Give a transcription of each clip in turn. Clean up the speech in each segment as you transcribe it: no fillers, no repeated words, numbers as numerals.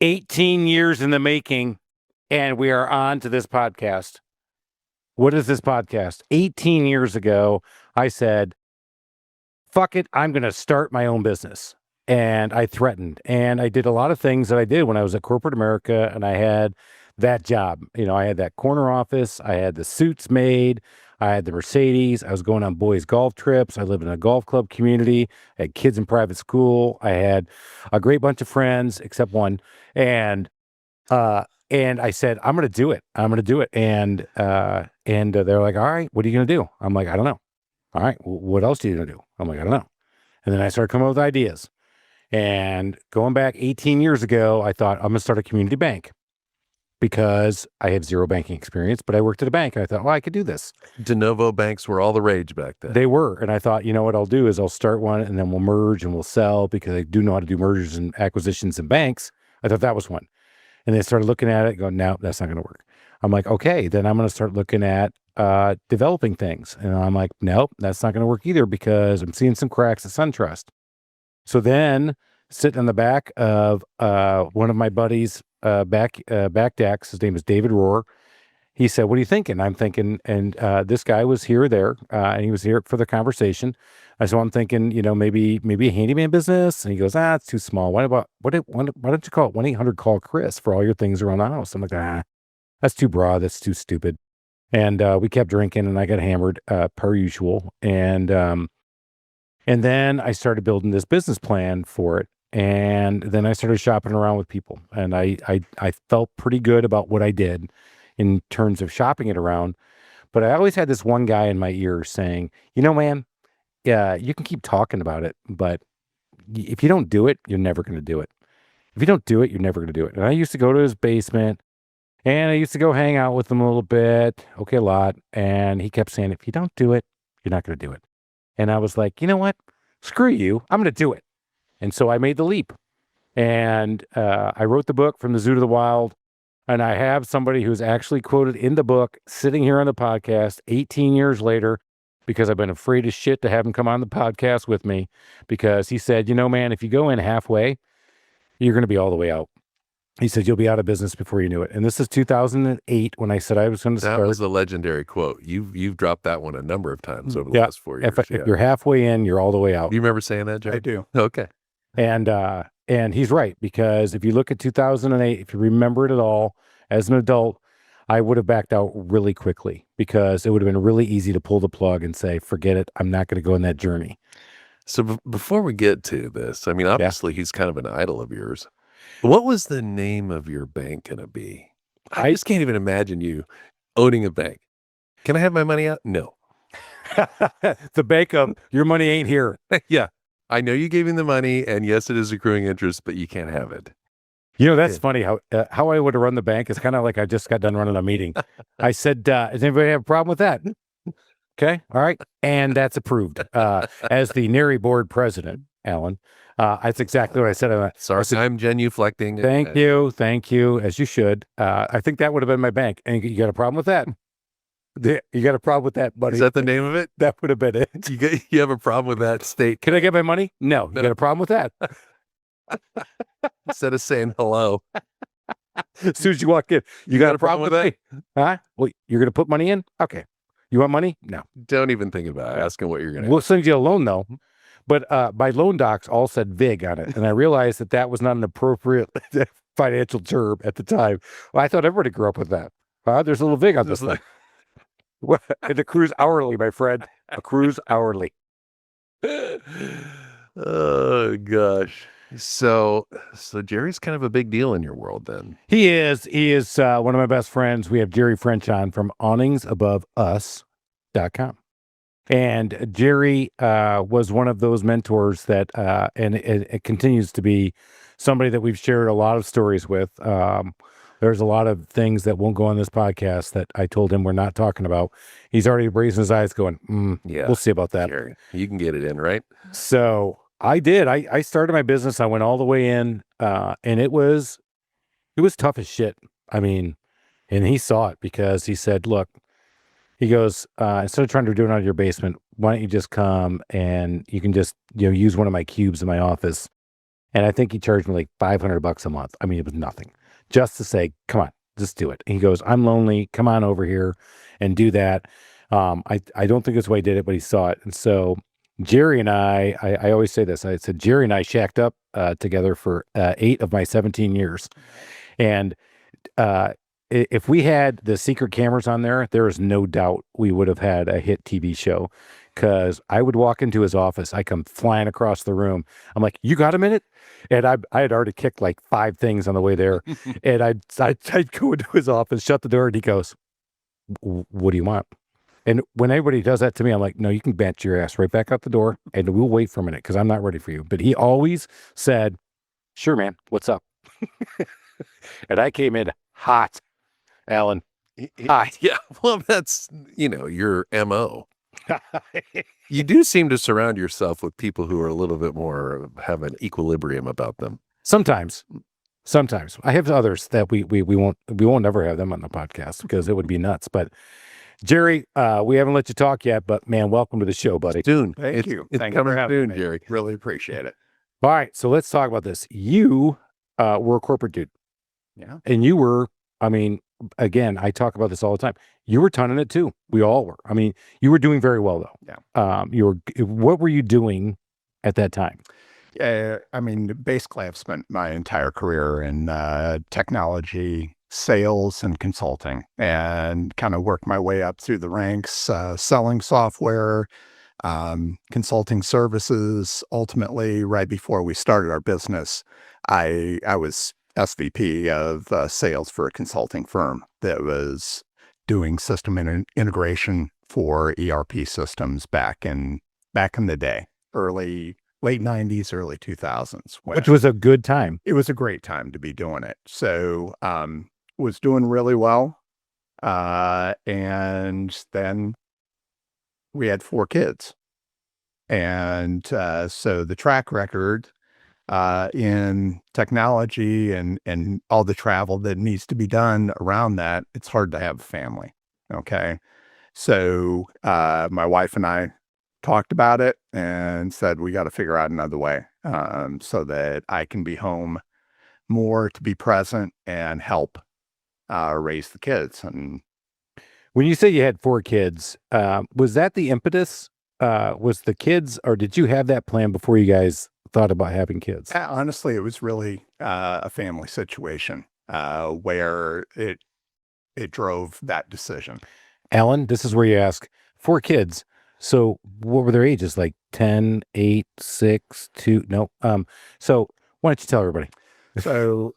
18 years in the making, and we are on to this podcast. What is this podcast? 18 years ago, I said, fuck it, I'm going to start my own business. And I threatened, and I did a lot of things that I did when I was at corporate America, and I had that job. You know, I had that corner office, I had the suits made, I had the Mercedes, I was going on boys' golf trips, I lived in a golf club community, I had kids in private school, I had a great bunch of friends, except one, and I said, I'm going to do it. I'm going to do it. And they're like, all right, what are you going to do? I'm like, I don't know. All right, what else are you going to do? I'm like, I don't know. And then I started coming up with ideas. And going back 18 years ago, I thought, I'm going to start a community bank because I have zero banking experience, but I worked at a bank. And I thought, well, I could do this. De novo banks were all the rage back then. They were. And I thought, you know what I'll do is I'll start one and then we'll merge and we'll sell because I do know how to do mergers and acquisitions in banks. I thought that was one. And they started looking at it going, no, that's not going to work. I'm like, okay, then I'm going to start looking at developing things. And I'm like, nope, that's not going to work either because I'm seeing some cracks at SunTrust. So then sitting on the back of one of my buddies' back decks, his name is David Rohr. He said, what are you thinking? I'm thinking, and this guy was here or there, and he was here for the conversation. So I'm thinking, you know, maybe a handyman business. And he goes, it's too small. Why don't you call it 1-800-CALL-CHRIS for all your things around the house? I'm like, that's too broad. That's too stupid. And we kept drinking and I got hammered per usual. And then I started building this business plan for it. And then I started shopping around with people. And I felt pretty good about what I did in terms of shopping it around. But I always had this one guy in my ear saying, you know, man, yeah, you can keep talking about it, but if you don't do it, you're never going to do it. If you don't do it, you're never going to do it. And I used to go to his basement and I used to go hang out with him a little bit. Okay, a lot. And he kept saying, if you don't do it, you're not going to do it. And I was like, you know what? Screw you. I'm going to do it. And so I made the leap. And I wrote the book From the Zoo to the Wild. And I have somebody who's actually quoted in the book sitting here on the podcast 18 years later because I've been afraid as shit to have him come on the podcast with me because he said, you know, man, if you go in halfway, you're going to be all the way out. He said, you'll be out of business before you knew it. And this is 2008 when I said I was going to start. That was a legendary quote. You've dropped that one a number of times over the last 4 years. If you're halfway in, you're all the way out. Do you remember saying that, Joe? I do. Okay. And he's right, because if you look at 2008, if you remember it at all, as an adult, I would have backed out really quickly because it would have been really easy to pull the plug and say, forget it. I'm not going to go on that journey. So before we get to this, I mean, obviously he's kind of an idol of yours. What was the name of your bank going to be? I just can't even imagine you owning a bank. Can I have my money out? No. The bank of your money ain't here. Yeah. I know you gave him the money, and yes, it is accruing interest, but you can't have it. You know, that's funny how I would have run the bank. It's kind of like I just got done running a meeting. I said, does anybody have a problem with that? Okay. All right. And that's approved. As the NARI board president, Alan, that's exactly what I said. Sorry, I'm genuflecting. Thank you. Thank you. As you should. I think that would have been my bank. And you got a problem with that? You got a problem with that, buddy? Is that the name of it? That would have been it. You have a problem with that state? Can I get my money? No. You got a problem with that? Instead of saying hello. As soon as you walk in, you got a problem with that? Huh? Well, you're going to put money in? Okay. You want money? No. Don't even think about asking what you're going to We'll send you a loan, though. But my loan docs all said VIG on it. And I realized that was not an appropriate financial term at the time. Well, I thought everybody grew up with that. There's a little VIG on this thing. It accrues hourly, my friend. Accrues hourly. Oh, gosh. So Jerry's kind of a big deal in your world then. He is. He is one of my best friends. We have Jerry French on from awningsaboveus.com. And Jerry was one of those mentors that, and it continues to be somebody that we've shared a lot of stories with. There's a lot of things that won't go on this podcast that I told him we're not talking about. He's already raising his eyes going, yeah, we'll see about that. Jerry, you can get it in, right? So I did. I started my business. I went all the way in, and it was tough as shit. I mean, and he saw it because he said, look, he goes, instead of trying to do it out of your basement, why don't you just come and you can just, use one of my cubes in my office. And I think he charged me like $500 a month. I mean, it was nothing, just to say, come on, just do it. And he goes, I'm lonely. Come on over here and do that. I don't think that's why he did it, but he saw it. And so Jerry and I always say this. I said, Jerry and I shacked up together for 8 of my 17 years. And if we had the secret cameras on there, there is no doubt we would have had a hit TV show. Because I would walk into his office, I come flying across the room. I'm like, "You got a minute?" And I had already kicked like 5 things on the way there, and I'd go into his office, shut the door, and he goes, "What do you want?" And when anybody does that to me, I'm like, "No, you can bench your ass right back out the door, and we'll wait for a minute because I'm not ready for you." But he always said, "Sure, man, what's up?" And I came in hot, Alan. Hot. Yeah, well, that's, your MO. You do seem to surround yourself with people who are a little bit more, have an equilibrium about them. Sometimes I have others that we won't ever have them on the podcast because it would be nuts. But Jerry, we haven't let you talk yet, but man, welcome to the show, buddy. Soon. Thank you. It's Thank you coming for having soon, me. Jerry. Really appreciate it. All right, so let's talk about this. You were a corporate dude. Yeah. And you were, I mean, again, I talk about this all the time. You were tonning it too. We all were. I mean, you were doing very well though. Yeah. What were you doing at that time? Yeah. I mean, basically, I've spent my entire career in technology, sales, and consulting, and kind of worked my way up through the ranks, selling software, consulting services. Ultimately, right before we started our business, I was SVP of sales for a consulting firm that was doing system integration for ERP systems back in the day, late 90s, early 2000s. Which was a good time. It was a great time to be doing it. So was doing really well. And then we had 4 kids. And so the track record in technology and all the travel that needs to be done around that, it's hard to have a family. Okay. So my wife and I talked about it and said, we got to figure out another way so that I can be home more to be present and help raise the kids. And when you say you had 4 kids, was that the impetus? Was the kids, or did you have that plan before you guys thought about having kids? Honestly, it was really a family situation where it drove that decision. Alan, this is where you ask 4 kids. So what were their ages? Like 10, 8, 6, 2? No. So why don't you tell everybody? So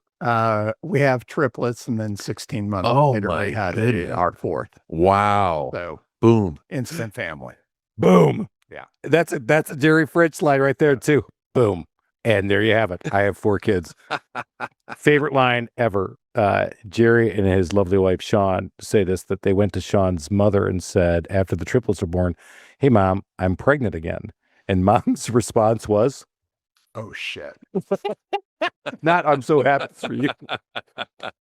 we have triplets, and then 16 months later we had our 4th. Wow. So boom. Instant family. Boom. Yeah. That's a Jerry Fritz line right there too. Boom. And there you have it. I have 4 kids. Favorite line ever. Jerry and his lovely wife, Sean, say this, that they went to Sean's mother and said, after the triplets were born, "Hey, Mom, I'm pregnant again." And Mom's response was, "Oh, shit." Not, "I'm so happy for you."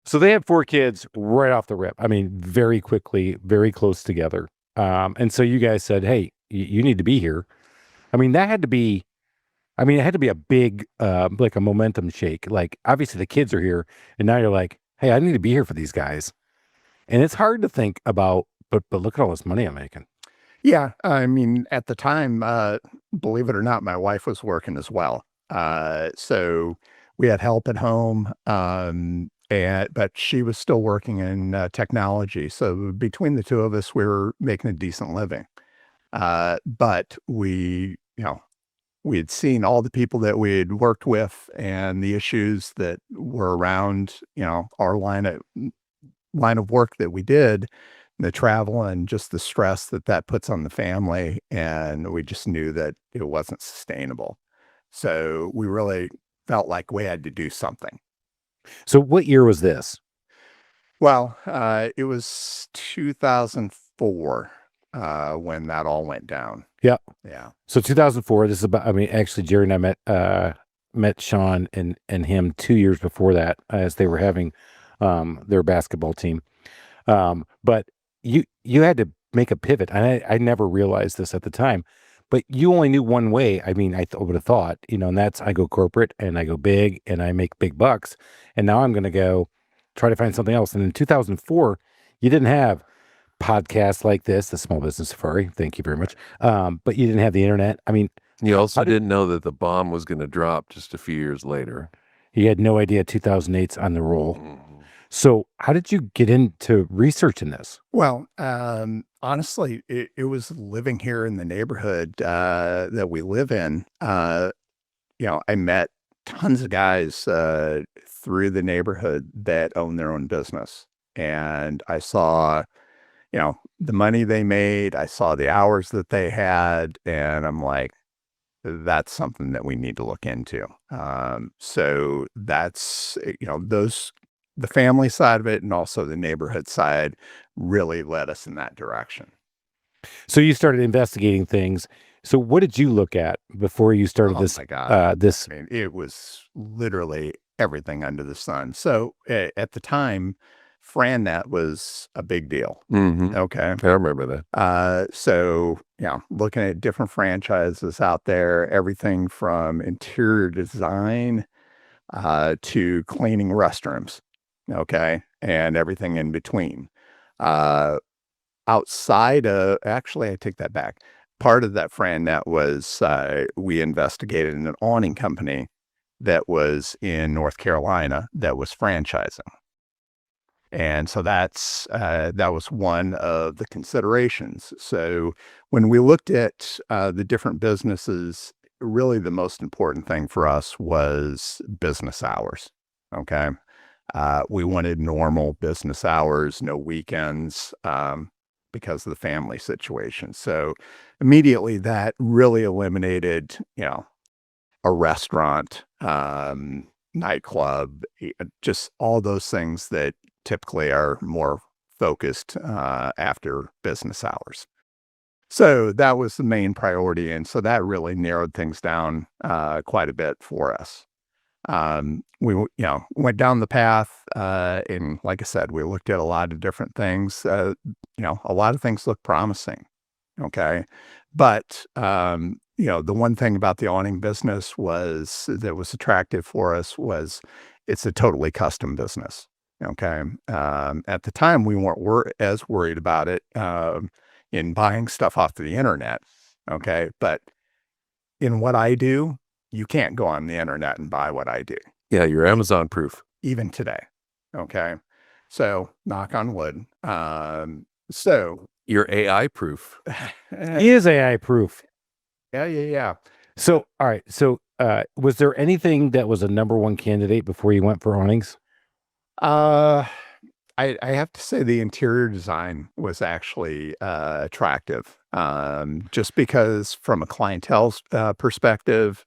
So they had 4 kids right off the rip. I mean, very quickly, very close together. And so you guys said, "Hey, you need to be here." I mean, it had to be a big, like a momentum shake. Like, obviously the kids are here, and now you're like, "Hey, I need to be here for these guys." And it's hard to think about, but look at all this money I'm making. Yeah. I mean, at the time, believe it or not, my wife was working as well. So we had help at home, but she was still working in technology. So between the two of us, we were making a decent living. But we had seen all the people that we had worked with and the issues that were around, our line of work that we did, the travel and just the stress that puts on the family. And we just knew that it wasn't sustainable. So we really felt like we had to do something. So what year was this? Well, it was 2004 when that all went down. Yeah. Yeah. So 2004, this is about, actually Jerry and I met Sean and him 2 years before that as they were having their basketball team. But you had to make a pivot. I never realized this at the time, but you only knew one way. I mean, would have thought, and that's I go corporate and I go big and I make big bucks. And now I'm going to go try to find something else. And in 2004, you didn't have podcasts like this, the Small Business Safari. Thank you very much. But you didn't have the internet. I mean, you also didn't know that the bomb was going to drop just a few years later. He had no idea 2008's on the roll. Mm-hmm. So how did you get into researching this? Well, honestly, it was living here in the neighborhood that we live in. I met tons of guys through the neighborhood that own their own business. And I saw, the money they made. I saw the hours that they had. And I'm like, that's something that we need to look into. So that's, the family side of it and also the neighborhood side really led us in that direction. So you started investigating things. So what did you look at before you started this? My God. This, I mean, it was literally everything under the sun. So at the time, FranNet was a big deal. Mm-hmm. Okay. I remember that. So, looking at different franchises out there, everything from interior design to cleaning restrooms. Okay. And everything in between. Outside of, actually, I take that back. Part of that FranNet was we investigated an awning company that was in North Carolina that was franchising. And so that was one of the considerations. So when we looked at the different businesses, really the most important thing for us was business hours. Okay. We wanted normal business hours, no weekends, because of the family situation. So immediately that really eliminated, a restaurant, nightclub, just all those things that typically are more focused after business hours. So that was the main priority. And so that really narrowed things down quite a bit for us. We went down the path and like I said, we looked at a lot of different things. A lot of things look promising. Okay. But, the one thing about the awning business that was attractive for us was it's a totally custom business. Okay. At the time, we weren't as worried about it in buying stuff off the internet. Okay. But in what I do, you can't go on the internet and buy what I do. Yeah, you're Amazon proof. Even today. Okay. So knock on wood. You're AI proof. He is AI proof. Yeah. So, all right. So, was there anything that was a number one candidate before you went for awnings? I have to say the interior design was actually attractive. Just because from a clientele perspective,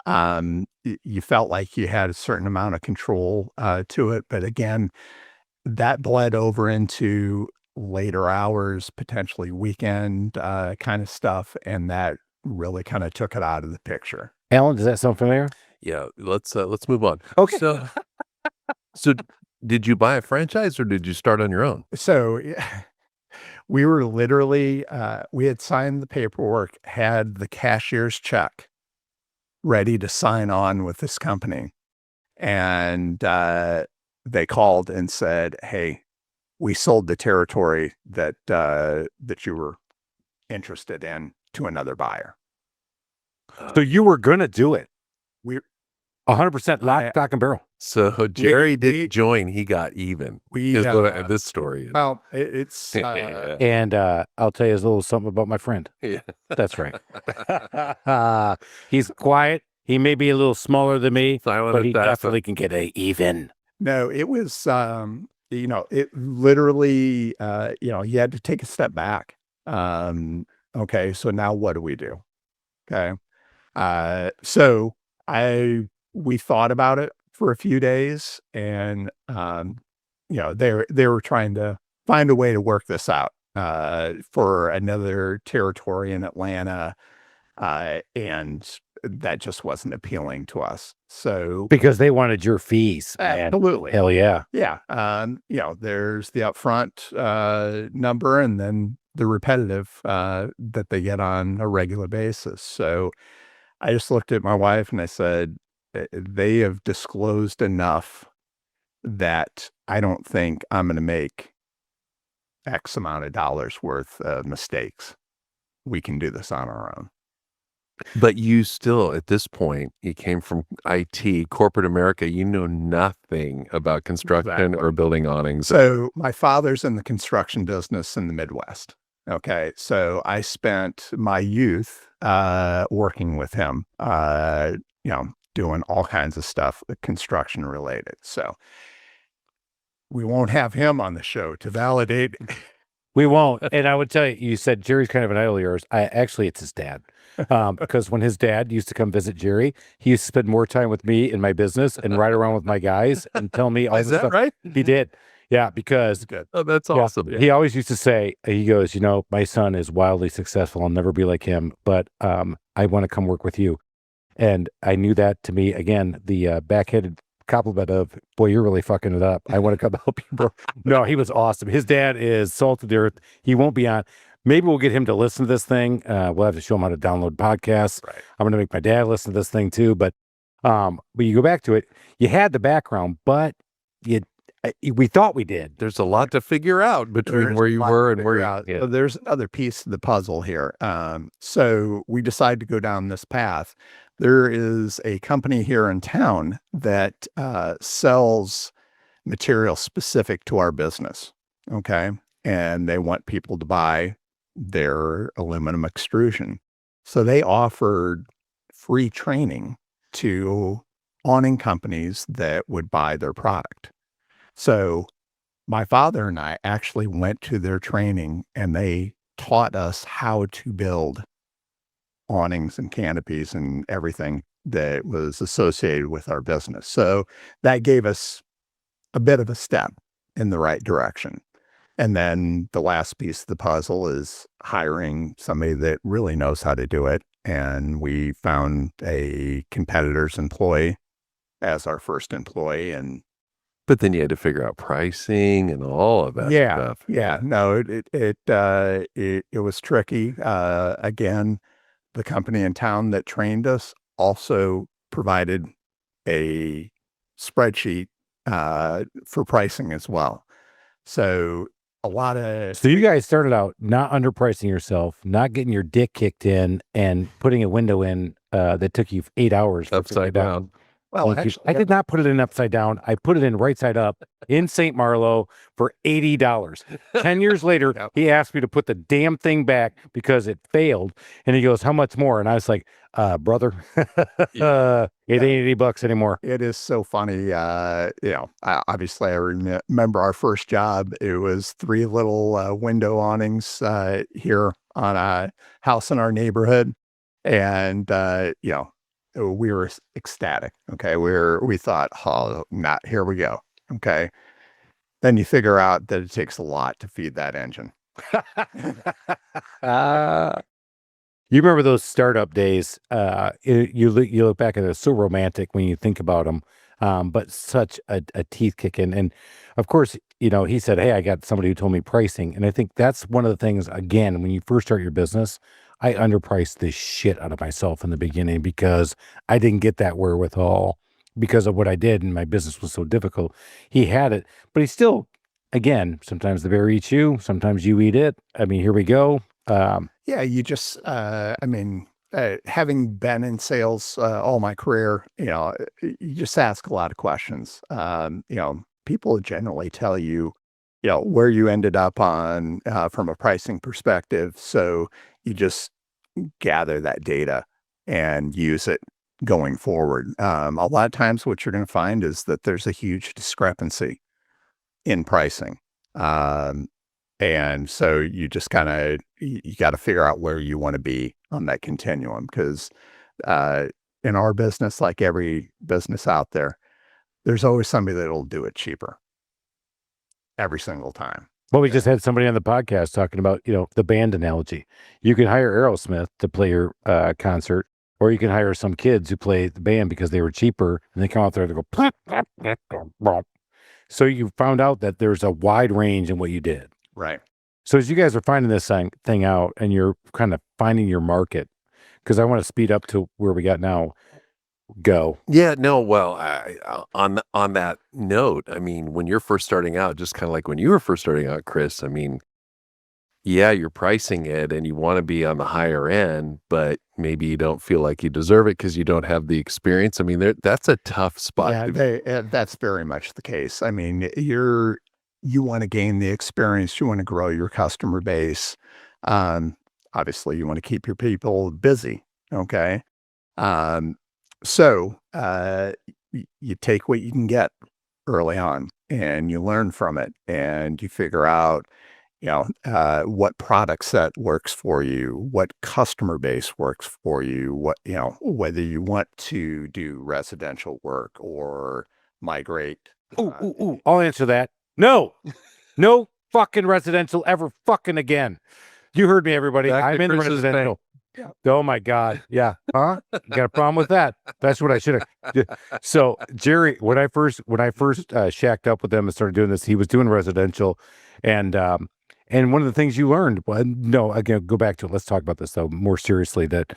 you felt like you had a certain amount of control to it. But again, that bled over into later hours, potentially weekend kind of stuff. And that really kind of took it out of the picture. Alan, does that sound familiar? Yeah, let's move on. Okay. So did you buy a franchise or did you start on your own? So we were literally, we had signed the paperwork, had the cashier's check ready to sign on with this company. And they called and said, hey, we sold the territory that you were interested in to another buyer. So you were going to do it. We're 100% lock, stock, and barrel. So Jerry didn't join. He got even. Is what this story is. Well, it's... and I'll tell you a little something about my friend. Yeah. That's right. He's quiet. He may be a little smaller than me, but he definitely can get a even. No, it was, it literally, you had to take a step back. Okay, so now what do we do? Okay. So we thought about it for a few days and, they were trying to find a way to work this out, for another territory in Atlanta. And that just wasn't appealing to us. So because they wanted your fees. Absolutely. Man. Hell yeah. Yeah. There's the upfront, number and then the repetitive that they get on a regular basis. So I just looked at my wife and I said, they have disclosed enough that I don't think I'm going to make X amount of dollars worth of mistakes. We can do this on our own. But you still, at this point, you came from IT, corporate America. You know nothing about construction or building awnings. So my father's in the construction business in the Midwest. Okay. So I spent my youth working with him, doing all kinds of stuff construction related. So we won't have him on the show to validate. We won't. And I would tell you, you said Jerry's kind of an idol of yours. Actually, it's his dad. Because when his dad used to come visit Jerry, he used to spend more time with me in my business and ride around with my guys and tell me all Is this that stuff. right? He did. Yeah, because Oh, that's awesome. he always used to say, he goes, my son is wildly successful. I'll never be like him, but I want to come work with you. And I knew that, to me, again, the backhanded compliment of, boy, you're really fucking it up. I want to come help you, bro. No, he was awesome. His dad is salt of the earth. He won't be on. Maybe we'll get him to listen to this thing. We'll have to show him how to download podcasts. Right. I'm going to make my dad listen to this thing too. But you go back to it, you had the background, but we thought we did. There's a lot to figure out between where you were and where you're out. So there's another piece of the puzzle here. So we decided to go down this path. There is a company here in town that sells material specific to our business. Okay. And they want people to buy their aluminum extrusion. So they offered free training to awning companies that would buy their product. So my father and I actually went to their training and they taught us how to build awnings and canopies and everything that was associated with our business. So that gave us a bit of a step in the right direction. And then the last piece of the puzzle is hiring somebody that really knows how to do it. And we found a competitor's employee as our first employee. But then you had to figure out pricing and all of that stuff. Yeah. No, it was tricky. Again, the company in town that trained us also provided a spreadsheet for pricing as well. So So you guys started out not underpricing yourself, not getting your dick kicked in, and putting a window in that took you 8 hours. Upside down. Well, actually, I did not put it in upside down. I put it in right side up in St. Marlowe for $80. 10 years later, he asked me to put the damn thing back because it failed. And he goes, how much more? And I was like, brother, it ain't $80 anymore. It is so funny. Obviously I remember our first job. It was 3 little window awnings here on a house in our neighborhood. And, we were ecstatic. Okay. We thought, oh, here we go. Okay. Then you figure out that it takes a lot to feed that engine. You remember those startup days? You look back at it, it's so romantic when you think about them, but such a teeth kicking. And of course, he said, hey, I got somebody who told me pricing. And I think that's one of the things, again, when you first start your business, I underpriced the shit out of myself in the beginning because I didn't get that wherewithal because of what I did and my business was so difficult. He had it, but he still, again, sometimes the bear eats you, sometimes you eat it. I mean, here we go. You just, having been in sales all my career, you just ask a lot of questions. People generally tell you, where you ended up on from a pricing perspective. So you just gather that data and use it going forward. A lot of times what you're going to find is that there's a huge discrepancy in pricing. And so you just you got to figure out where you want to be on that continuum. Because in our business, like every business out there, there's always somebody that'll do it cheaper every single time. Well, we just had somebody on the podcast talking about, the band analogy. You can hire Aerosmith to play your concert, or you can hire some kids who play the band because they were cheaper, and they come out there and go, so you found out that there's a wide range in what you did. Right. So as you guys are finding this thing out and you're kind of finding your market, because I want to speed up to where we got now. Go. Yeah, no, well, on that note, I mean, when you're first starting out, just kind of like when you were first starting out, Chris, I mean, yeah, you're pricing it and you want to be on the higher end, but maybe you don't feel like you deserve it because you don't have the experience. I mean, that's a tough spot. That's very much the case. I mean, you want to gain the experience, you want to grow your customer base. Obviously, you want to keep your people busy. Okay. Um, so you take what you can get early on and you learn from it and you figure out, what product set works for you, what customer base works for you, whether you want to do residential work or migrate. Ooh, I'll answer that. No, no fucking residential ever fucking again. You heard me, everybody. I'm in residential. Yeah. Oh my God. Yeah. Huh? Got a problem with that? That's what I should have. So Jerry, when I first shacked up with them and started doing this, he was doing residential, and one of the things you learned, again, go back to it. Let's talk about this though more seriously. That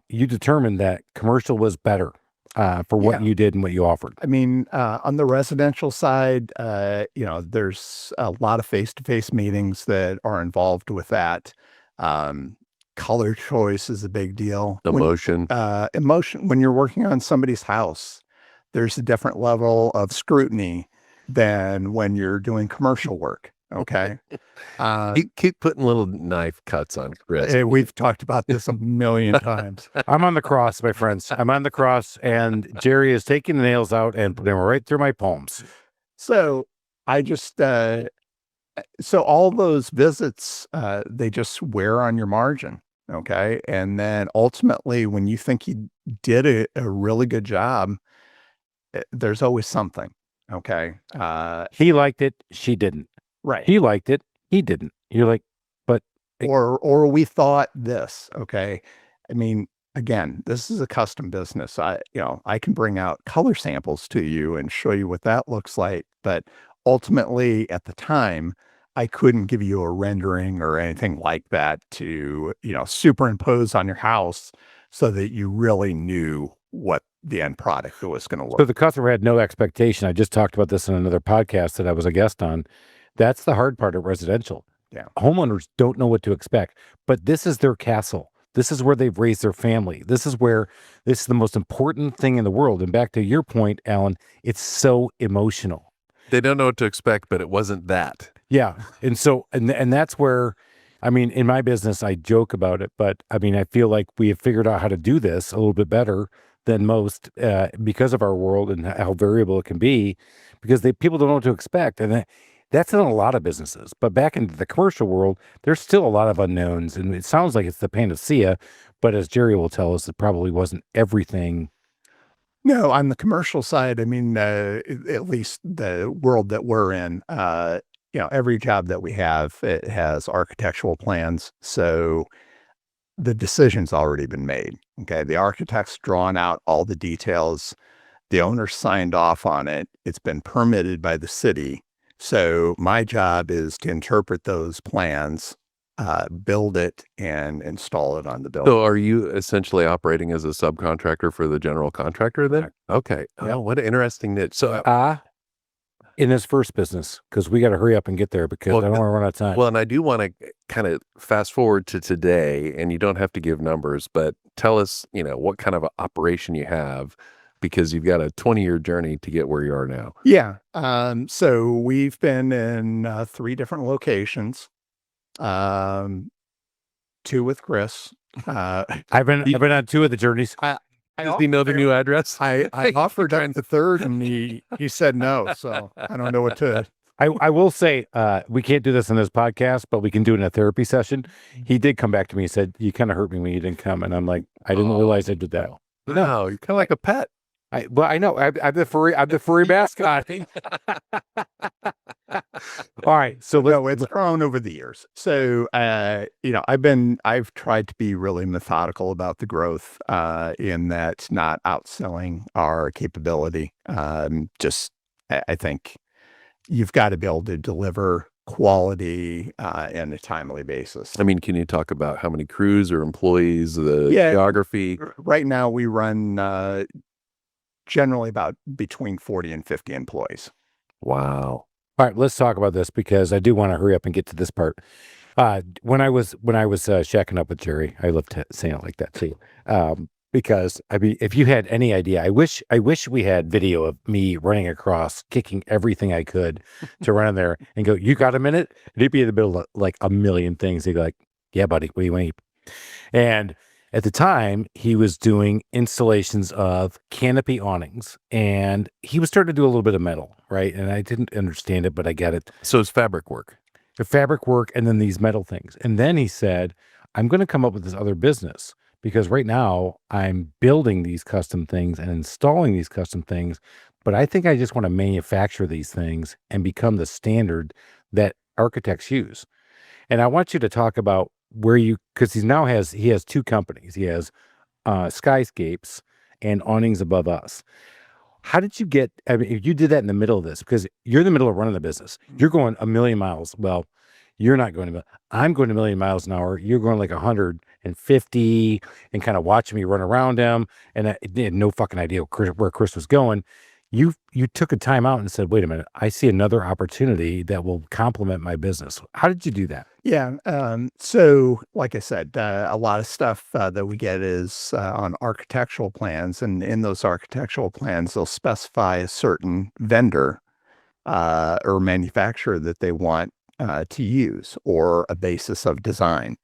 you determined that commercial was better for what you did and what you offered. I mean, on the residential side, there's a lot of face-to-face meetings that are involved with that. Color choice is a big deal. Emotion. Emotion. When you're working on somebody's house, there's a different level of scrutiny than when you're doing commercial work. Okay. Keep putting little knife cuts on Chris. We've talked about this a million times. I'm on the cross, my friends. I'm on the cross, and Jerry is taking the nails out and putting them right through my palms. So I just, so all those visits, they just wear on your margin. Okay. And then ultimately, when you think you did a really good job, there's always something. Okay. He liked it. She didn't. Right. He liked it. He didn't. You're like, but. Or we thought this. Okay. I mean, again, this is a custom business. I can bring out color samples to you and show you what that looks like. But ultimately, at the time, I couldn't give you a rendering or anything like that to, superimpose on your house so that you really knew what the end product was going to look. So the customer had no expectation. I just talked about this in another podcast that I was a guest on. That's the hard part of residential. Yeah. Homeowners don't know what to expect, but this is their castle. This is where they've raised their family. This is the most important thing in the world. And back to your point, Alan, it's so emotional. They don't know what to expect, but it wasn't that. Yeah. And so, and that's where, I mean, in my business, I joke about it, but I mean, I feel like we have figured out how to do this a little bit better than most because of our world and how variable it can be, because people don't know what to expect. And that's in a lot of businesses. But back into the commercial world, there's still a lot of unknowns. And it sounds like it's the panacea, but as Jerry will tell us, it probably wasn't everything. No, on the commercial side, I mean, at least the world that we're in, every job that we have, it has architectural plans. So the decision's already been made. Okay. The architect's drawn out all the details. The owner signed off on it. It's been permitted by the city. So my job is to interpret those plans, build it, and install it on the building. So are you essentially operating as a subcontractor for the general contractor then? Okay. Yeah. Oh, what an interesting niche. So in this first business, because we got to hurry up and get there because I don't want to run out of time. Well, and I do want to kind of fast forward to today, and you don't have to give numbers, but tell us, what kind of operation you have, because you've got a 20-year journey to get where you are now. Yeah. So we've been in 3 different locations, 2 with Chris. I've been on 2 of the journeys. Does he know the new address? I offered him the 3rd, and he said no. So I don't know what to. I will say we can't do this in this podcast, but we can do it in a therapy session. He did come back to me and said, "You kind of hurt me when you didn't come," and I'm like, "I didn't realize I did that." No, you're kind of like a pet. I know. I'm the furry mascot. All right. So it's grown over the years. So, I've tried to be really methodical about the growth, in that not outselling our capability. I think you've got to be able to deliver quality and a timely basis. I mean, can you talk about how many crews or employees, the geography? Right now we run generally about between 40 and 50 employees. Wow. All right, let's talk about this because I do want to hurry up and get to this part. When I was shacking up with Jerry, I love saying it like that too. Because I mean, if you had any idea, I wish we had video of me running across, kicking everything I could to run in there and go, "You got a minute?" And he'd be in the middle of like a million things. He'd be like, "Yeah, buddy, what do you want?" And at the time, he was doing installations of canopy awnings, and he was starting to do a little bit of metal, right? And I didn't understand it, but I get it. So it's fabric work. The fabric work, and then these metal things. And then he said, "I'm going to come up with this other business because right now I'm building these custom things and installing these custom things, but I think I just want to manufacture these things and become the standard that architects use." And I want you to talk about where because he has two companies. He has Skyscapes and Awnings Above Us. How did you get, I mean, if you did that in the middle of this, because you're in the middle of running the business, you're going a million miles. Well, you're not going to, I'm going a million miles an hour. You're going like 150 and kind of watching me run around him. And I had no fucking idea where Chris was going. You took a time out and said, "Wait a minute, I see another opportunity that will complement my business." How did you do that? Yeah. So like I said, a lot of stuff that we get is on architectural plans. And in those architectural plans, they'll specify a certain vendor or manufacturer that they want to use or a basis of design.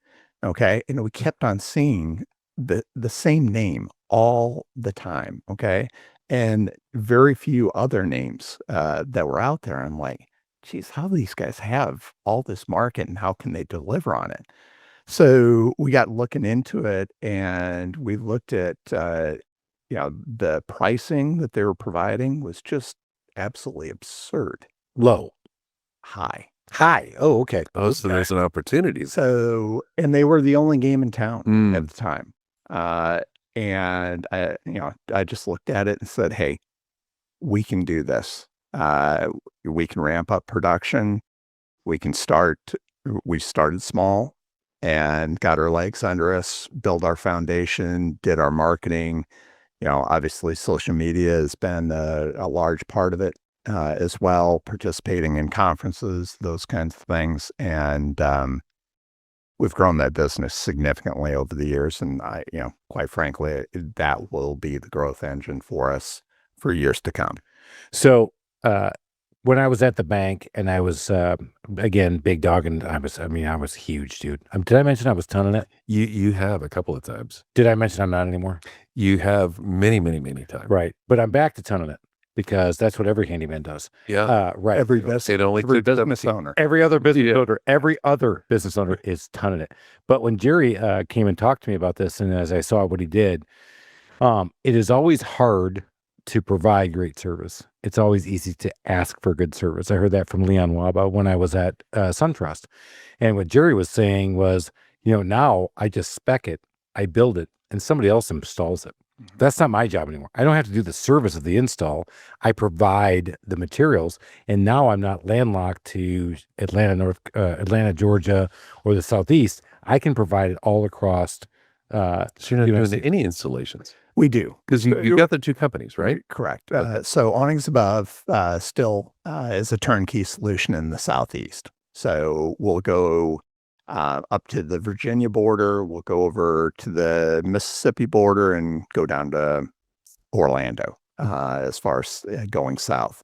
Okay. And we kept on seeing the same name all the time. Okay. And very few other names that were out there. I'm like, geez, how do these guys have all this market and how can they deliver on it? So we got looking into it and we looked at, the pricing that they were providing was just absolutely absurd. Low. High. Oh, okay. Oh, so there's an opportunity. So, and they were the only game in town at the time. And I just looked at it and said, "Hey, we can do this. We can ramp up production. We started small and got our legs under us, build our foundation, did our marketing. Obviously social media has been a large part of it as well, participating in conferences, those kinds of things. And we've grown that business significantly over the years. And quite frankly, that will be the growth engine for us for years to come." So, when I was at the bank and I was, again, big dog, and I was huge, dude. Did I mention I was tonning it? You have a couple of times. Did I mention I'm not anymore? You have many, many, many times. Right. But I'm back to tonning it because that's what every handyman does. Yeah. Right. Every business owner. Every other business owner is tonning it. But when Jerry came and talked to me about this, and as I saw what he did, it is always hard to provide great service. It's always easy to ask for good service. I heard that from Leon Waba when I was at SunTrust. And what Jerry was saying was, now I just spec it, I build it, and somebody else installs it. That's not my job anymore. I don't have to do the service of the install. I provide the materials, and now I'm not landlocked to Atlanta, Georgia, or the Southeast. I can provide it all across. So you're not doing any installations? We do. Because you've got the two companies, right? Correct. So Awnings Above still is a turnkey solution in the Southeast. So we'll go up to the Virginia border, we'll go over to the Mississippi border and go down to Orlando as far as going south.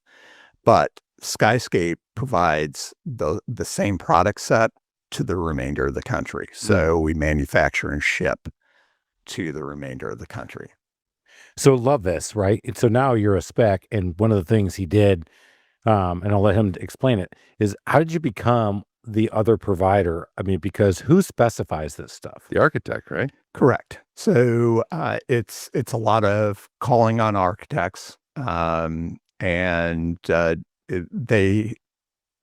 But Skyscape provides the same product set to the remainder of the country. So we manufacture and ship to the remainder of the country. So love this, right? And so now you're a spec, and one of the things he did, and I'll let him explain it, is how did you become the other provider? I mean, because who specifies this stuff? The architect, right? Correct. So it's a lot of calling on architects, and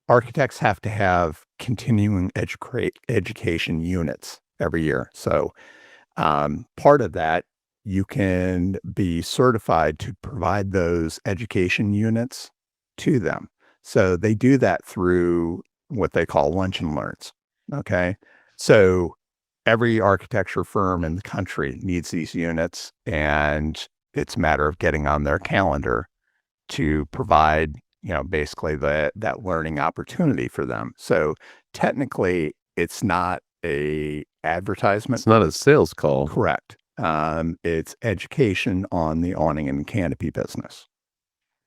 architects have to have continuing education units every year. So part of that, you can be certified to provide those education units to them. So they do that through what they call lunch and learns. Okay. So every architecture firm in the country needs these units, and it's a matter of getting on their calendar to provide, basically that learning opportunity for them. So technically, it's not a advertisement. It's not a sales call. Correct. It's education on the awning and canopy business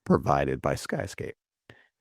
provided by Skyscape.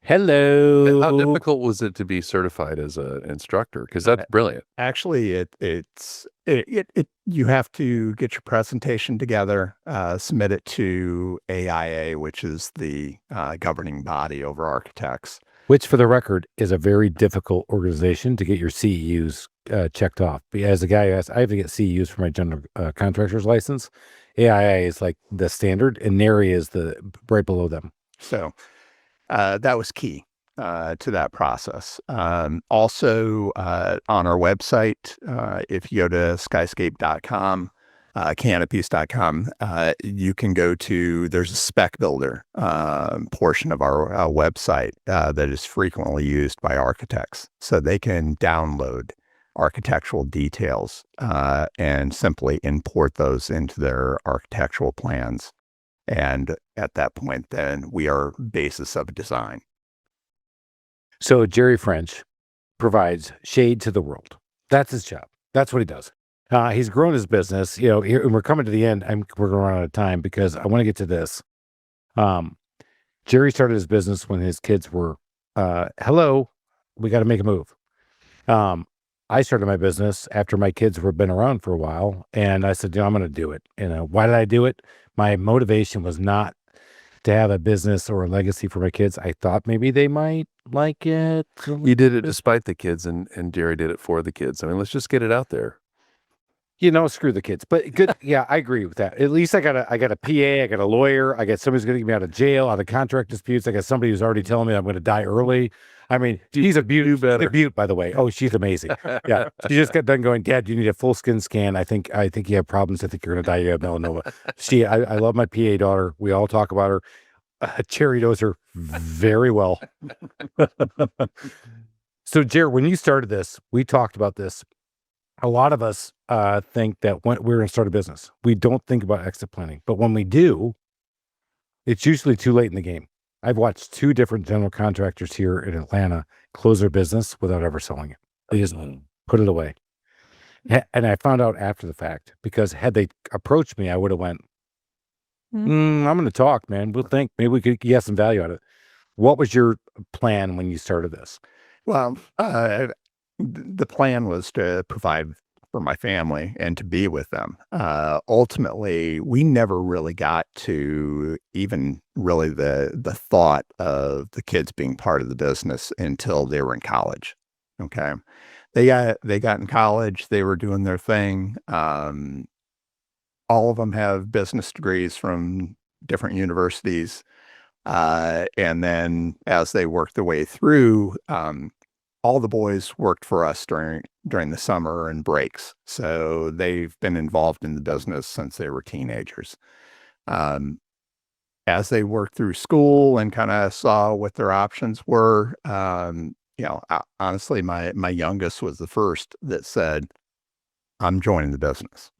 Hello. How difficult was it to be certified as an instructor? Because that's brilliant. Actually, you have to get your presentation together, submit it to AIA, which is the governing body over architects. Which, for the record, is a very difficult organization to get your CEUs checked off. As a guy who I have to get CEUs for my general contractor's license. AIA is like the standard, and NARI is the right below them. So that was key to that process. Also, on our website, if you go to skyscape.com, canopies.com, you can go to, there's a spec builder portion of our website that is frequently used by architects. So they can download architectural details and simply import those into their architectural plans. And at that point, then we are basis of design. So Jerry French provides shade to the world. That's his job. That's what he does. He's grown his business. Here, and we're coming to the end. We're going to run out of time because I want to get to this. Jerry started his business when his kids were, hello, we got to make a move. I started my business after my kids were been around for a while, and I said, I'm going to do it. Why did I do it? My motivation was not to have a business or a legacy for my kids. I thought maybe they might like it. You did it despite the kids, and Jerry did it for the kids. I mean, let's just get it out there. Screw the kids. But good. Yeah, I agree with that. At least I got a PA, I got a lawyer, I got somebody who's going to get me out of jail, out of contract disputes. I got somebody who's already telling me I'm going to die early. I mean, she's a beaut. A beaut, by the way. Oh, she's amazing. Yeah. She just got done going, Dad, you need a full skin scan. I think you have problems. I think you're going to die. You have melanoma. I love my PA daughter. We all talk about her. Cherry knows her very well. So, Jared, when you started this, we talked about this. A lot of us think that when we're going to start a business, we don't think about exit planning. But when we do, it's usually too late in the game. I've watched 2 different general contractors here in Atlanta close their business without ever selling it. They just put it away. And I found out after the fact, because had they approached me, I would have went, I'm going to talk, man. We'll think. Maybe we could get some value out of it. What was your plan when you started this? Well, the plan was to provide for my family and to be with them. Ultimately, we never really got to even really the thought of the kids being part of the business until they were in college. Okay. They got in college, they were doing their thing. All of them have business degrees from different universities. And then as they worked their way through, all the boys worked for us during the summer and breaks. So they've been involved in the business since they were teenagers. As they worked through school and kind of saw what their options were, honestly, my youngest was the first that said, I'm joining the business.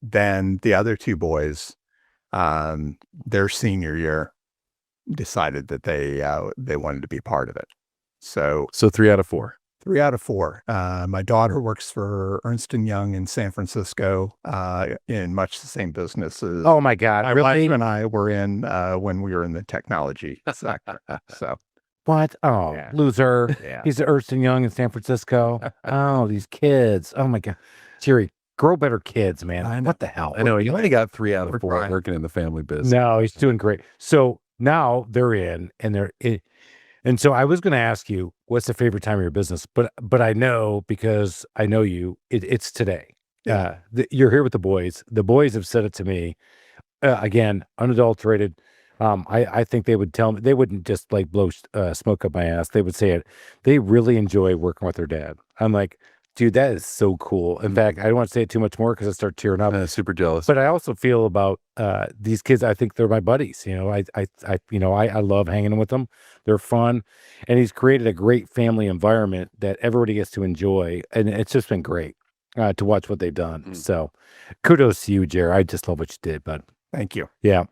Then the other 2 boys, their senior year, decided that they wanted to be part of it. So 3 out of 4. 3 out of 4. My daughter works for Ernst & Young in San Francisco, in much the same business as oh my God, my really? wife and I were in when we were in the technology sector. So what? Oh, yeah. Loser. Yeah. He's at Ernst & Young in San Francisco. Oh, these kids. Oh my God. Jerry, grow better kids, man. I know. What the hell? I know. You only got 3 out We're of 4 trying. working in the family business. No, he's doing great. So now they're in, and so I was going to ask you, what's the favorite time of your business? But I know, because I know you, it's today. Yeah. You're here with the boys. The boys have said it to me, again, unadulterated. I think they would tell me, they wouldn't just like blow smoke up my ass. They would say it. They really enjoy working with their dad. I'm like, Dude, that is so cool. In fact, I don't want to say it too much more because I start tearing up. Super jealous. But I also feel about these kids. I think they're my buddies. I love hanging with them. They're fun, and he's created a great family environment that everybody gets to enjoy, and it's just been great to watch what they've done. So, kudos to you, Jerry. I just love what you did, bud. Thank you. Yeah.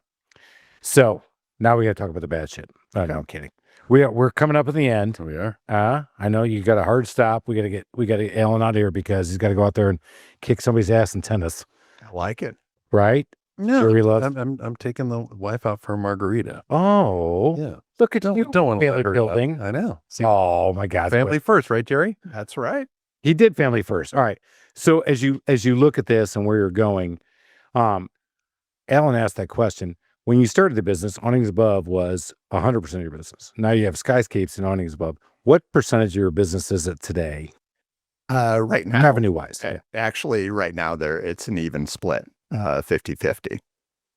So now we got to talk about the bad shit. No, I'm kidding. We're coming up at the end. We are. I know you got a hard stop. We got to get Alan out of here because he's got to go out there and kick somebody's ass in tennis. I like it. Right? No, Jerry loves. I'm taking the wife out for a margarita. Oh, Yeah. look at you. Don't want to Family building. I know. See, Oh my God. family first, right, Jerry? That's right. He did family first. All right. So as you look at this and where you're going, Alan asked that question. When you started the business, Awnings Above was 100% of your business. Now you have Skyscapes and Awnings Above. What percentage of your business is it today? Right now, Revenue-wise. actually, right now, it's an even split, 50-50.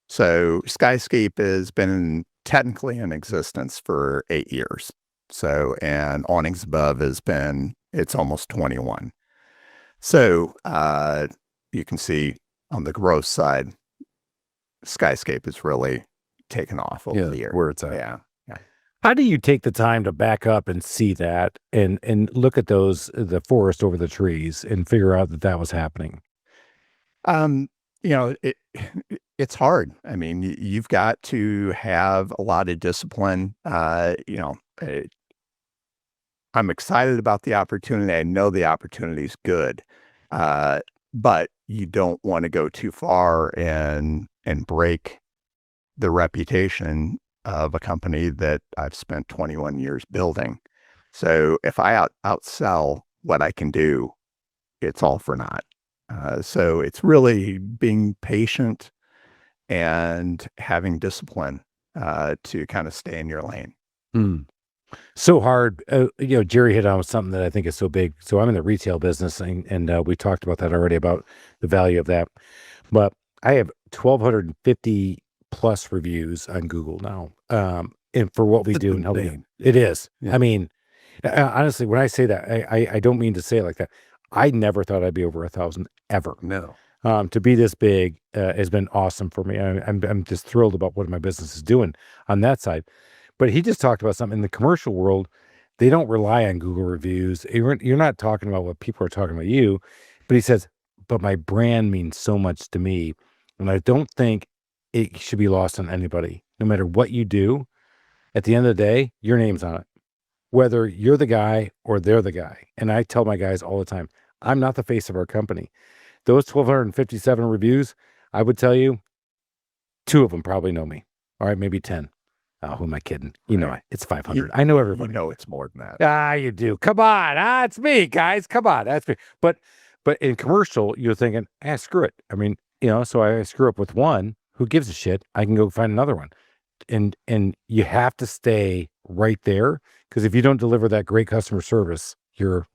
So Skyscape has been technically in existence for 8 years. So, and Awnings Above it's almost 21. So you can see on the growth side, Skyscape has really taken off over the year. Where it's at. Yeah. How do you take the time to back up and see that and look at the forest over the trees and figure out that was happening? It's hard. I mean, you've got to have a lot of discipline. I'm excited about the opportunity. I know the opportunity is good, but you don't want to go too far and break the reputation of a company that I've spent 21 years building. So if I outsell what I can do, it's all for naught. So it's really being patient and having discipline to kind of stay in your lane. So hard. Jerry hit on something that I think is so big. So I'm in the retail business, and we talked about that already, about the value of that. But I have 1,250 plus reviews on Google now, and for what we do and how we do. It is. Yeah. I mean, honestly, when I say that, I don't mean to say it like that. I never thought I'd be over 1,000 ever. No. To be this big has been awesome for me. I'm just thrilled about what my business is doing on that side. But he just talked about something in the commercial world. They don't rely on Google reviews. You're not talking about what people are talking about you, but he says, but my brand means so much to me. And I don't think it should be lost on anybody. No matter what you do, at the end of the day, your name's on it. Whether you're the guy or they're the guy. And I tell my guys all the time, I'm not the face of our company. Those 1,257 reviews, I would tell you, 2 of them probably know me. All right, maybe 10. Oh, who am I kidding? You know, it's 500. I know everybody. You know it's more than that. You do. Come on. It's me, guys. Come on. That's me. But in commercial, you're thinking, screw it. I mean, so I screw up with one. Who gives a shit? I can go find another one. And you have to stay right there, because if you don't deliver that great customer service, you're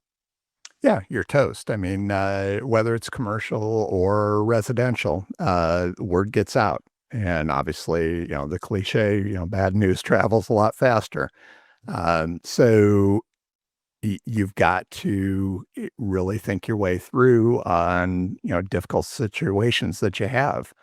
toast. I mean, whether it's commercial or residential, word gets out. And obviously, the cliche, bad news travels a lot faster. So you've got to really think your way through on, difficult situations that you have.